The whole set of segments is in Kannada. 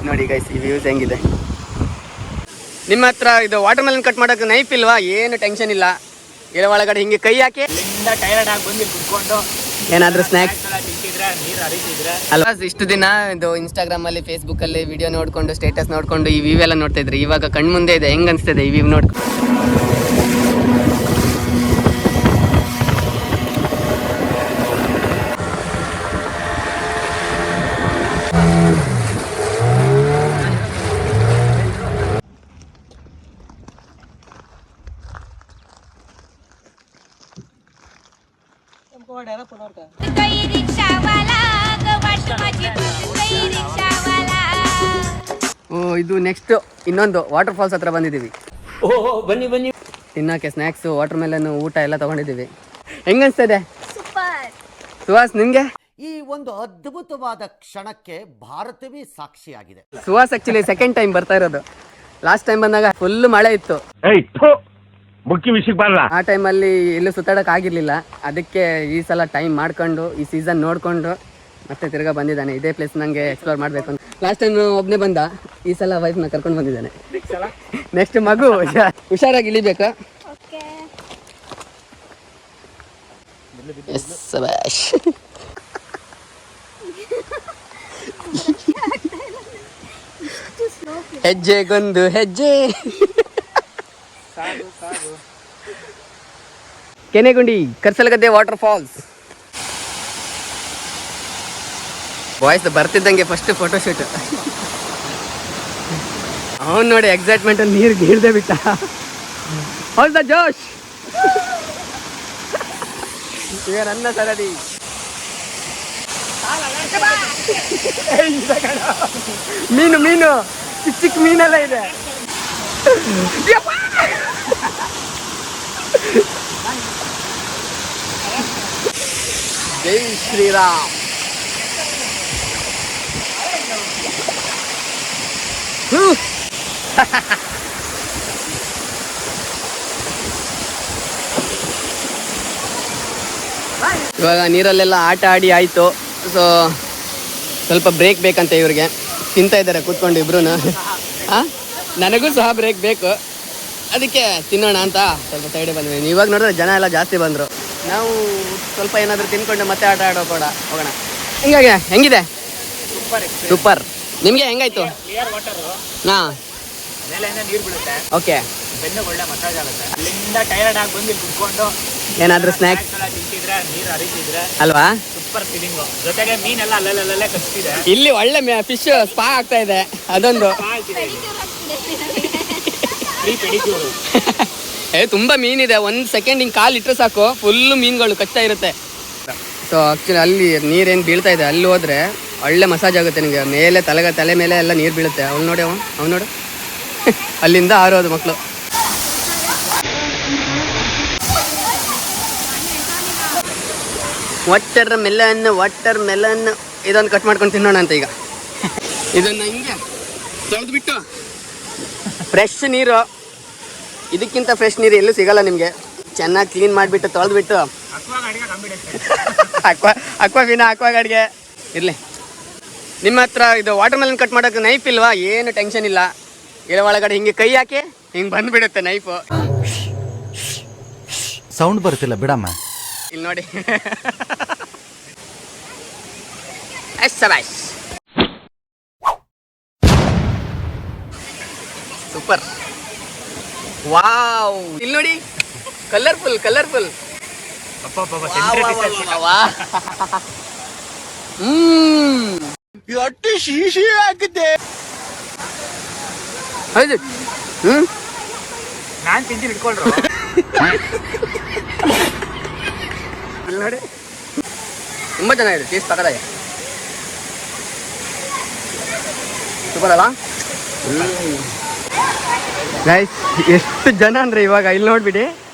ನೋಡಿ ಗೈಸ್ ಈ ವ್ಯೂಸ್ ಹೆಂಗಿದೆ. ನಿಮ್ಮ ಹತ್ರ ಇದು ವಾಟರ್ ಮೆಲನ್ ಕಟ್ ಮಾಡೋಕೆ ನೈಫ್ ಇಲ್ವಾ? ಏನು ಟೆನ್ಷನ್ ಇಲ್ಲ. ಇಲ್ಲ ಒಳಗಡೆ ಹಿಂಗೆ ಕೈ ಹಾಕಿ ಟೈರ್ಡ್ ಆಗಿ ಬಂದು ಕುತ್ಕೊಂಡು ಏನಾದರೂ ಸ್ನ್ಯಾಕ್ಸ್ ನೀರು ಹರಿತಿದ್ರೆ ಅಲ್ವಾ. ಇಷ್ಟು ದಿನ ಇದು ಇನ್ಸ್ಟಾಗ್ರಾಮ್ ಅಲ್ಲಿ ಫೇಸ್ಬುಕ್ ಅಲ್ಲಿ ವಿಡಿಯೋ ನೋಡ್ಕೊಂಡು ಸ್ಟೇಟಸ್ ನೋಡ್ಕೊಂಡು ಈ ವ್ಯೂ ಎಲ್ಲ ನೋಡ್ತಾ ಇದ್ರಿ. ಇವಾಗ ಕಣ್ ಮುಂದೆ ಇದೆ. ಹೆಂಗ್ ಅನ್ಸ್ತದೆ ಈ ವ್ಯೂ ನೋಡ್ಕೊಂಡು? ಓ ಇದು ನೆಕ್ಸ್ಟ್ ಇನ್ನೊಂದು ವಾಟರ್ ಫಾಲ್ಸ್ ಹತ್ರ ಬಂದಿದ್ದೀವಿ. ಬನ್ನಿ ಬನ್ನಿ ತಿನ್ನಕ್ಕೆ ಸ್ನ್ಯಾಕ್ಸ್, ವಾಟರ್ ಮೆಲನ್, ಊಟ ಎಲ್ಲ ತಗೊಂಡಿದ್ದೀವಿ. ಹೆಂಗನ್ಸ್ತದೆ ಸುಹಾಸ್ ನಿಮ್ಗೆ? ಈ ಒಂದು ಅದ್ಭುತವಾದ ಕ್ಷಣಕ್ಕೆ ಭಾರತವೇ ಸಾಕ್ಷಿಯಾಗಿದೆ. ಸುಹಾಸ್ ಆಕ್ಚುಲಿ ಸೆಕೆಂಡ್ ಟೈಮ್ ಬರ್ತಾ ಇರೋದು. ಲಾಸ್ಟ್ ಟೈಮ್ ಬಂದಾಗ ಫುಲ್ ಮಳೆ ಇತ್ತು. ಮುಖ್ಯ ವಿಷಯಕ್ಕೆ ಬರಲ್ಲ. ಆ ಟೈಮಲ್ಲಿ ಎಲ್ಲೂ ಸುತ್ತಾಡಕ್ ಆಗಿರ್ಲಿಲ್ಲ. ಅದಕ್ಕೆ ಈ ಸಲ ಟೈಮ್ ಮಾಡ್ಕೊಂಡು ಈ ಸೀಸನ್ ನೋಡ್ಕೊಂಡು ಮತ್ತೆ ತಿರ್ಗಾ ಬಂದಿದ್ದಾನೆ. ಇದೇ ಪ್ಲೇಸ್ ನಂಗೆ ಎಕ್ಸ್ಪ್ಲೋರ್ ಮಾಡ್ಬೇಕು ಅಂತ. ಲಾಸ್ಟ್ ಟೈಮ್ ಒಬ್ನೇ ಬಂದ, ಈ ಸಲ ವೈಫ್ನ ಕರ್ಕೊಂಡು ಬಂದಿದ್ದಾನೆ. ನೆಕ್ಸ್ಟ್ ಮಗು ಹುಷಾರಾಗಿ ಇಳಿಬೇಕು. ಹೆಜ್ಜೆಗೊಂದು ಹೆಜ್ಜೆ. Kenegundi Karsalagadde waterfalls. Boys ಬರ್ತಿದ್ದಂಗೆ ಫಸ್ಟ್ ಫೋಟೋ ಶೂಟ್. ಅವನು ನೋಡಿ ಎಕ್ಸೈಟ್ಮೆಂಟ್ ಅಲ್ಲಿ ನೀರು ಗೀಳ್ದೆ ಬಿಟ್ಟ. ಹೌದಾ ಜೋಶ್? ಈಗ ನನ್ನ ಸರದಿ ಮೀನು ಮೀನು ಚಿಕ್ಕ ಚಿಕ್ಕ ಮೀನೆಲ್ಲ ಇದೆ. ಜೈ ಶ್ರೀರಾಮ್. ಇವಾಗ ನೀರಲ್ಲೆಲ್ಲ ಆಟ ಆಡಿ ಆಯಿತು. ಸೊ ಸ್ವಲ್ಪ ಬ್ರೇಕ್ ಬೇಕಂತೆ ಇವ್ರಿಗೆ. ತಿಂತಾ ಇದ್ದಾರೆ ಕೂತ್ಕೊಂಡು ಇಬ್ರು. ನನಗೂ ಸಹ ಬ್ರೇಕ್ ಬೇಕು. ಅದಕ್ಕೆ ತಿನ್ನೋಣ ಅಂತ ಸ್ವಲ್ಪ ಸೈಡೇ ಬಂದ್ವಿ. ಇವಾಗ ನೋಡಿದ್ರೆ ಜನ ಎಲ್ಲ ಜಾಸ್ತಿ ಬಂದರು. ನಾವು ಸ್ವಲ್ಪ ಏನಾದರೂ ತಿನ್ಕೊಂಡು ಮತ್ತೆ ಆಟ ಆಡೋಕೋಣ ಹೋಗೋಣ. ಹಿಂಗಾಗಿ ಹೆಂಗಿದೆ? ಸೂಪರ್. ನಿಮಗೆ ಹೆಂಗಾಯ್ತು? ಹಾಂ ನೀರು ಬಿಡುತ್ತೆ. ಓಕೆ. ಬೆನ್ನು ಒಳ್ಳೆ ಮಸಾಜ್ ಆಗುತ್ತೆ. ಅಲ್ಲಿಂದ ಟೈರ್ಡ್ ಆಗಿ ಬಂದು ಕುತ್ಕೊಂಡು ಏನಾದರೂ ಸ್ನ್ಯಾಕ್ಸ್ ತಿಂತಿದ್ರೆ ನೀರು ಹರಿತಿದ್ರೆ ಅಲ್ವಾ? Super feeling. ಜೊತೆಗೆ ಮೀನೆಲ್ಲ ಅಲ್ಲಲ್ಲೇ ಕಚ್ತಿದೆ. ಇಲ್ಲಿ ಒಳ್ಳೆ ಫಿಶ್ ಸ್ಪಾ ಆಗ್ತಾ ಇದೆ. ಅದೊಂದು ತುಂಬಾ ಮೀನಿದೆ. 1 ಸೆಕೆಂಡ್ ಹಿಂಗೆ ಕಾಲು ಇಟ್ಟರೆ ಸಾಕು ಫುಲ್ ಮೀನುಗಳು ಕಚ್ತಾ ಇರುತ್ತೆ. ಸೊ ಆಕ್ಚುಲಿ ಅಲ್ಲಿ ನೀರೇನು ಬೀಳ್ತಾ ಇದೆ, ಅಲ್ಲಿ ಹೋದ್ರೆ ಒಳ್ಳೆ ಮಸಾಜ್ ಆಗುತ್ತೆ ನಿಮಗೆ. ಮೇಲೆ ತಲೆ ಮೇಲೆ ಎಲ್ಲ ನೀರು ಬೀಳುತ್ತೆ. ಅವ್ನು ನೋಡಿ ಅವ್ನು ನೋಡು ಅಲ್ಲಿಂದ ಆರೋದು ಮಕ್ಕಳು. ವಾಟರ್ ಮೆಲನ್ ಇದೊಂದು ಕಟ್ ಮಾಡ್ಕೊಂಡು ತಿನ್ನೋಣ ಅಂತ. ಈಗ ಇದನ್ನು ಹಿಂಗೆ ತೊಳೆದ್ಬಿಟ್ಟು ಫ್ರೆಶ್ ನೀರು, ಇದಕ್ಕಿಂತ ಫ್ರೆಶ್ ನೀರು ಎಲ್ಲೂ ಸಿಗಲ್ಲ ನಿಮಗೆ. ಚೆನ್ನಾಗಿ ಕ್ಲೀನ್ ಮಾಡಿಬಿಟ್ಟು ತೊಳೆದ್ಬಿಟ್ಟು ಅಕ್ವಾ ಗಾಡಿಗೆ ಇರಲಿ. ನಿಮ್ಮ ಹತ್ರ ಇದು ವಾಟರ್ ಮೆಲನ್ ಕಟ್ ಮಾಡೋಕೆ ನೈಫ್ ಇಲ್ವಾ? ಏನು ಟೆನ್ಷನ್ ಇಲ್ಲ. ಇಲ್ಲ ಒಳಗಡೆ ಹಿಂಗೆ ಕೈ ಹಾಕಿ ಹಿಂಗೆ ಬಂದುಬಿಡುತ್ತೆ ನೈಫು. ಸೌಂಡ್ ಬರ್ತಿಲ್ಲ ಬಿಡಮ್ಮ. ಇಲ್ಲಿ ನೋಡಿ. ಸೂಪರ್. ವಾವ್, ಇಲ್ಲಿ ನೋಡಿ ಕಲರ್ಫುಲ್. ಎಷ್ಟು ಶೀಶಿ ಆಗಿದೆ. ಹೌದು. ನಾನು ತಿಂತೀನಿ ಇಟ್ಕೊಳ್ರು. ಇಲ್ಲಿ ನೋಡಿ ತುಂಬ ಚೆನ್ನಾಗಿದೆ. ಟೇಸ್ಟ್ ತಗೊಳ್ಳೋದೆ ಸೂಪರ್ ಅಲ್ಲ ಗೈಸ್? ಎಷ್ಟು ಜನ ಅಂದರೆ ಇವಾಗ ಇಲ್ಲಿ ನೋಡ್ಬಿಡಿ.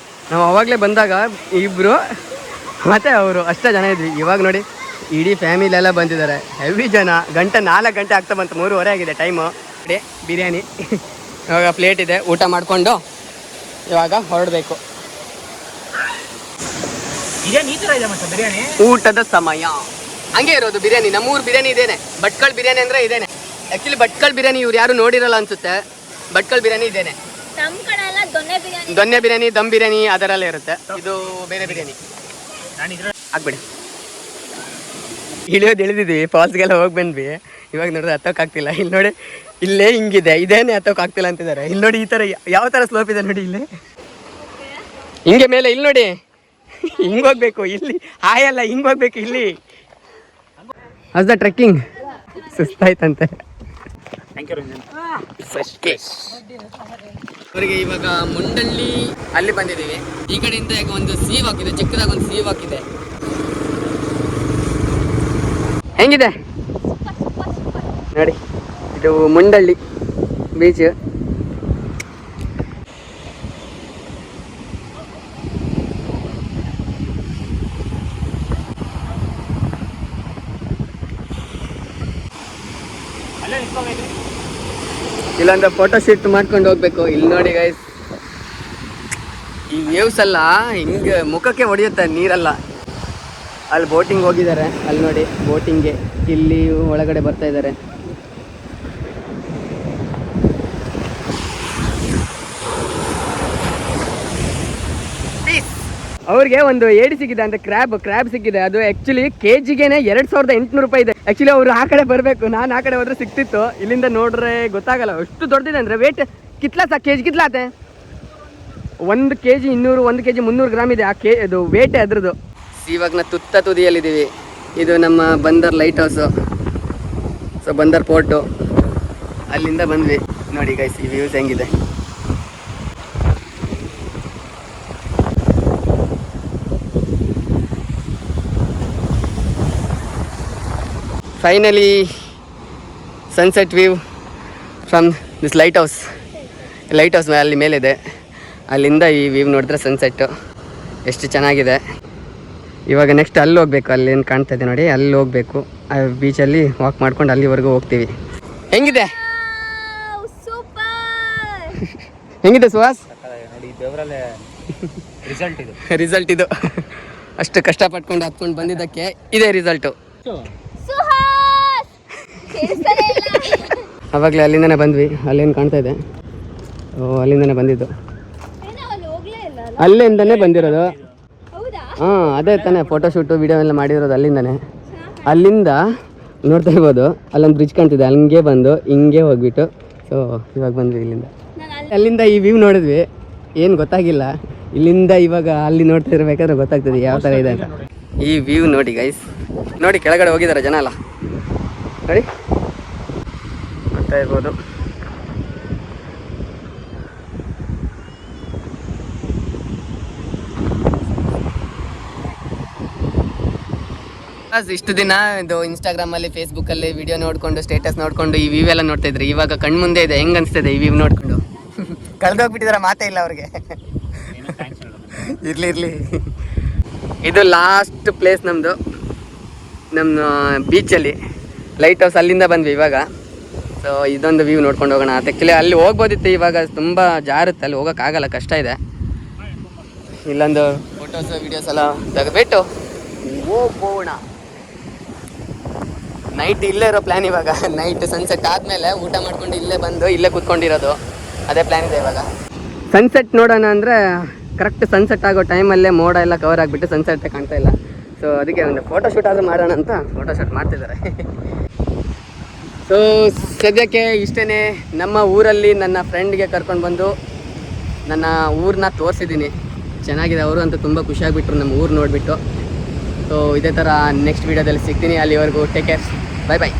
ನಾವು ಅವಾಗಲೇ ಬಂದಾಗ ಇಬ್ಬರು ಮತ್ತು ಅವರು ಅಷ್ಟೇ ಜನ ಇದ್ವಿ. ಇವಾಗ ನೋಡಿ ಇಡೀ ಫ್ಯಾಮಿಲಿ ಎಲ್ಲ ಬಂದಿದ್ದಾರೆ. ಹೆವಿ ಜನ. 4 ಗಂಟೆ ಆಗ್ತಾ ಬಂತು. 3:30 ಆಗಿದೆ ಟೈಮು. ಬಿರಿಯಾನಿ ಇವಾಗ ಪ್ಲೇಟ್ ಇದೆ. ಊಟ ಮಾಡಿಕೊಂಡು ಇವಾಗ ಹೊರಡಬೇಕು. ಊಟದ ಸಮಯ ಹಂಗೆ ಇರೋದು. ಬಿರಿಯಾನಿ ನಮ್ಮೂರು ಬಿರಿಯಾನಿ ಇದೇನೆ. ಭಟ್ಕಳ ಬಿರಿಯಾನಿ ಅಂದರೆ ಇದೇನೆ. ಆ್ಯಕ್ಚುಲಿ ಭಟ್ಕಳ ಬಿರಿಯಾನಿ ಇವ್ರು ಯಾರು ನೋಡಿರಲ್ಲ ಅನ್ಸುತ್ತೆ. ಭಟ್ಕಳ ಬಿರಿಯಾನಿ ಇದೇನೆ. ನಮ್ಮ ಕಡೆ ಎಲ್ಲ ದೊನ್ನೆ ಬಿರಿಯಾನಿ, ದೊನ್ನೆ ಬಿರಿಯಾನಿ, ದಮ್ ಬಿರಿಯಾನಿ ಅದರಲ್ಲೇ ಇರುತ್ತೆ. ಇದು ಬೇರೆ ಬಿರಿಯಾನಿ. ನಾನು ಇದ್ರ ಆಗ್ಬಿಡಿ. ಇಳಿಯೋದು ಇಳಿದಿದ್ವಿ, ಫಾಲ್ಸ್ಗೆಲ್ಲ ಹೋಗಿ ಬಂದ್ವಿ. ಇವಾಗ ನೋಡಿದ್ರೆ ಹತ್ತೋಕ್ಕಾಗ್ತಿಲ್ಲ. ಇಲ್ಲಿ ನೋಡಿ, ಇಲ್ಲೇ ಹಿಂಗಿದೆ, ಇದೇನೆ ಹತ್ತೋಕ್ಕಾಗ್ತಿಲ್ಲ ಅಂತಿದ್ದಾರೆ. ಇಲ್ಲಿ ನೋಡಿ ಈ ಥರ ಯಾವ ಥರ ಸ್ಲೋಪ್ ಇದೆ ನೋಡಿ. ಇಲ್ಲಿ ಹಿಂಗೆ ಮೇಲೆ ಇಲ್ಲಿ ನೋಡಿ, ಹಿಂಗೆ ಹೋಗ್ಬೇಕು. ಇಲ್ಲಿ ಹಾಯಲ್ಲ, ಹಿಂಗೆ ಹೋಗ್ಬೇಕು. ಇಲ್ಲಿ ಅಸ್ ದ ಟ್ರೆಕ್ಕಿಂಗ್ ಸುಸ್ತಾಯ್ತಂತೆ. Thank you Ranjan. First class. ಅವರಿಗೆ ಇವಾಗ ಮುಂಡಳ್ಳಿ ಅಲ್ಲಿ ಬಂದಿದ್ದೀವಿ. ಈ ಕಡೆಯಿಂದ ಈಗ ಒಂದು ಸೀವ್ ಹಾಕಿದೆ, ಚಿಕ್ಕದಾಗ ಒಂದು ಸೀವ್ ಹಾಕಿದೆ. ಹೆಂಗಿದೆ ನೋಡಿ, ಇದು ಮುಂಡಳ್ಳಿ ಬೀಚ್. ಅಲ್ಲೇ ನಿಂತ್ಕೋಬೇಕು. ಇಲ್ಲೊಂದು ಫೋಟೋ ಶೂಟ್ ಮಾಡ್ಕೊಂಡು ಹೋಗ್ಬೇಕು. ಇಲ್ಲಿ ನೋಡಿ ಗೈಸ್, ಈ ವೇವ್ಸ್ ಎಲ್ಲ ಹಿಂಗೆ ಮುಖಕ್ಕೆ ಹೊಡೆಯುತ್ತೆ ನೀರೆಲ್ಲ. ಅಲ್ಲಿ ಬೋಟಿಂಗ್ ಹೋಗಿದ್ದಾರೆ, ಅಲ್ಲಿ ನೋಡಿ ಬೋಟಿಂಗ್ಗೆ ಇಲ್ಲಿ ಒಳಗಡೆ ಬರ್ತಾ ಇದ್ದಾರೆ. ಅವ್ರಿಗೆ ಒಂದು ಏಡಿ ಸಿಕ್ಕಿದೆ ಅಂತ, ಕ್ರ್ಯಾಬ್ ಸಿಕ್ಕಿದೆ. ಅದು ಆ್ಯಕ್ಚುಲಿ KGಗೆ 2800 ರೂಪಾಯಿ ಇದೆ. ಆ್ಯಕ್ಚುಲಿ ಅವರು ಆ ಕಡೆ ಬರಬೇಕು, ನಾನು ಆ ಕಡೆ ಹೋದ್ರೆ ಸಿಕ್ತಿತ್ತು. ಇಲ್ಲಿಂದ ನೋಡ್ರೆ ಗೊತ್ತಾಗಲ್ಲ ಎಷ್ಟು ದೊಡ್ಡದಿದೆ ಅಂದರೆ. ವೇಟ್ ಕಿತ್ಲಾ ಸಾ KG ಕಿತ್ಲಾತೆ 1 kg 200, 1 kg 300 ಗ್ರಾಮ್ ಇದೆ ಅದು ವೇಟೇ ಅದ್ರದ್ದು. ಇವಾಗ ನಾವು ತುತ್ತ ತುದಿಯಲ್ಲಿದ್ದೀವಿ. ಇದು ನಮ್ಮ ಬಂದರ್ ಲೈಟ್ ಹೌಸು, ಸೊ ಬಂದರ್ ಪೋರ್ಟು. ಅಲ್ಲಿಂದ ಬಂದ್ವಿ. ನೋಡಿ ಗೈಸ್, ಈ ವ್ಯೂಸ್ ಹೆಂಗಿದೆ. Finally sunset view from this light house ಅಲ್ಲಿ ಮೇಲಿದೆ. ಅಲ್ಲಿಂದ ಈ ವ್ಯೂ ನೋಡಿದ್ರೆ ಸನ್ಸೆಟ್ಟು ಎಷ್ಟು ಚೆನ್ನಾಗಿದೆ. ಇವಾಗ ನೆಕ್ಸ್ಟ್ ಅಲ್ಲಿ ಹೋಗ್ಬೇಕು. ಅಲ್ಲೇನು ಕಾಣ್ತಾ ಇದೆ ನೋಡಿ, ಅಲ್ಲಿ ಹೋಗಬೇಕು. ಆ ಬೀಚಲ್ಲಿ ವಾಕ್ ಮಾಡ್ಕೊಂಡು ಅಲ್ಲಿವರೆಗೂ ಹೋಗ್ತೀವಿ. ಹೆಂಗಿದೆ ಹೆಂಗಿದೆ ಸುಹಾಸ್? ನೋಡಿ ದೇವರಲ್ಲೇ ರಿಸಲ್ಟ್ ಇದು. ಅಷ್ಟು ಕಷ್ಟಪಟ್ಕೊಂಡು ಹತ್ಕೊಂಡು ಬಂದಿದ್ದಕ್ಕೆ ಇದೇ ರಿಸಲ್ಟು. ಆವಾಗಲೇ ಅಲ್ಲಿಂದನೇ ಬಂದ್ವಿ. ಅಲ್ಲೇನು ಕಾಣ್ತಾ ಇದೆ, ಅಲ್ಲಿಂದನೇ ಬಂದಿದ್ದು. ಅಲ್ಲಿಂದನೇ ಬಂದಿರೋದು. ಹಾಂ, ಅದೇ ತಾನೇ ಫೋಟೋಶೂಟು ವಿಡಿಯೋ ಎಲ್ಲ ಮಾಡಿರೋದು ಅಲ್ಲಿಂದನೇ. ಅಲ್ಲಿಂದ ನೋಡ್ತಾ ಇರ್ಬೋದು, ಅಲ್ಲೊಂದು ಬ್ರಿಡ್ಜ್ ಕಾಣ್ತಿದೆ. ಹಂಗೆ ಬಂದು ಹಿಂಗೆ ಹೋಗ್ಬಿಟ್ಟು ಸೊ ಇವಾಗ ಬಂದ್ವಿ ಇಲ್ಲಿಂದ. ಅಲ್ಲಿಂದ ಈ ವ್ಯೂ ನೋಡಿದ್ವಿ, ಏನು ಗೊತ್ತಾಗಿಲ್ಲ. ಇಲ್ಲಿಂದ ಇವಾಗ ಅಲ್ಲಿ ನೋಡ್ತಾ ಇರ್ಬೇಕಾದ್ರೆ ಗೊತ್ತಾಗ್ತದೆ ಯಾವ ಥರ ಇದೆ ಅಂತ. ಈ ವ್ಯೂ ನೋಡಿ ಗೈಸ್, ನೋಡಿ ಕೆಳಗಡೆ ಹೋಗಿದ್ದಾರೆ ಜನ ಎಲ್ಲ ನೋಡಿ, ನೋಡ್ತಾ ಇರ್ಬೋದು. ಇಷ್ಟು ದಿನ ಇದು ಇನ್ಸ್ಟಾಗ್ರಾಮಲ್ಲಿ, ಫೇಸ್ಬುಕ್ಕಲ್ಲಿ ವಿಡಿಯೋ ನೋಡಿಕೊಂಡು, ಸ್ಟೇಟಸ್ ನೋಡಿಕೊಂಡು ಈ ವ್ಯೂ ಎಲ್ಲ ನೋಡ್ತಾ ಇದ್ರಿ. ಇವಾಗ ಕಣ್ಮುಂದೆ ಇದೆ. ಹೆಂಗೆ ಅನಿಸ್ತದೆ ಈ ವ್ಯೂ ನೋಡಿಕೊಂಡು? ಕಳೆದೋಗ್ಬಿಟ್ಟಿದ್ದಾರೆ, ಮಾತೇ ಇಲ್ಲ ಅವ್ರಿಗೆ. ಇರಲಿ. ಇದು ಲಾಸ್ಟ್ ಪ್ಲೇಸ್ ನಮ್ಮದು, ನಮ್ಮ ಬೀಚಲ್ಲಿ ಲೈಟ್ ಹೌಸ್. ಅಲ್ಲಿಂದ ಬಂದ್ವಿ ಇವಾಗ. ಸೊ ಇದೊಂದು ವ್ಯೂ ನೋಡ್ಕೊಂಡು ಹೋಗೋಣ ಅಂತ. ಆ್ಯಕ್ಚುಲಿ ಅಲ್ಲಿ ಹೋಗ್ಬೋದಿತ್ತು, ಇವಾಗ ತುಂಬ ಜಾರುತ್ತೆ, ಅಲ್ಲಿ ಹೋಗೋಕ್ಕಾಗಲ್ಲ, ಕಷ್ಟ ಇದೆ. ಇಲ್ಲೊಂದು ಫೋಟೋಸ್ ವಿಡಿಯೋಸ್ ಎಲ್ಲ ತೆಗೆದ್ಬಿಟ್ಟು ಹೋಗೋಣ. ನೈಟ್ ಇಲ್ಲೇ ಇರೋ ಪ್ಲ್ಯಾನ್ ಇವಾಗ. ನೈಟ್ ಸನ್ಸೆಟ್ ಆದಮೇಲೆ ಊಟ ಮಾಡ್ಕೊಂಡು ಇಲ್ಲೇ ಬಂದು ಇಲ್ಲೇ ಕೂತ್ಕೊಂಡಿರೋದು, ಅದೇ ಪ್ಲ್ಯಾನ್ ಇದೆ ಇವಾಗ. ಸನ್ಸೆಟ್ ನೋಡೋಣ ಅಂದರೆ ಕರೆಕ್ಟ್ ಸನ್ಸೆಟ್ ಆಗೋ ಟೈಮಲ್ಲೇ ಮೋಡ ಎಲ್ಲ ಕವರ್ ಆಗಿಬಿಟ್ಟು ಸನ್ಸೆಟ್ಟೇ ಕಾಣ್ತಾ ಇಲ್ಲ. ಸೊ ಅದಕ್ಕೆ ಒಂದು ಫೋಟೋಶೂಟ್ ಆದರೂ ಮಾಡೋಣ ಅಂತ ಫೋಟೋಶೂಟ್ ಮಾಡ್ತಿದ್ದಾರೆ. ಸೊ ಸದ್ಯಕ್ಕೆ ಇಷ್ಟೇ. ನಮ್ಮ ಊರಲ್ಲಿ ನನ್ನ ಫ್ರೆಂಡ್ಗೆ ಕರ್ಕೊಂಡು ಬಂದು ನನ್ನ ಊರನ್ನ ತೋರಿಸಿದ್ದೀನಿ. ಚೆನ್ನಾಗಿದೆ, ಅವರು ಅಂತ ತುಂಬ ಖುಷಿಯಾಗಿಬಿಟ್ರು ನಮ್ಮ ಊರು ನೋಡಿಬಿಟ್ಟು. ಸೊ ಇದೇ ಥರ ನೆಕ್ಸ್ಟ್ ವೀಡಿಯೋದಲ್ಲಿ ಸಿಗ್ತೀನಿ. ಅಲ್ಲಿವರೆಗೂ ಟೇಕ್ ಕೇರ್, ಬಾಯ್ ಬಾಯ್.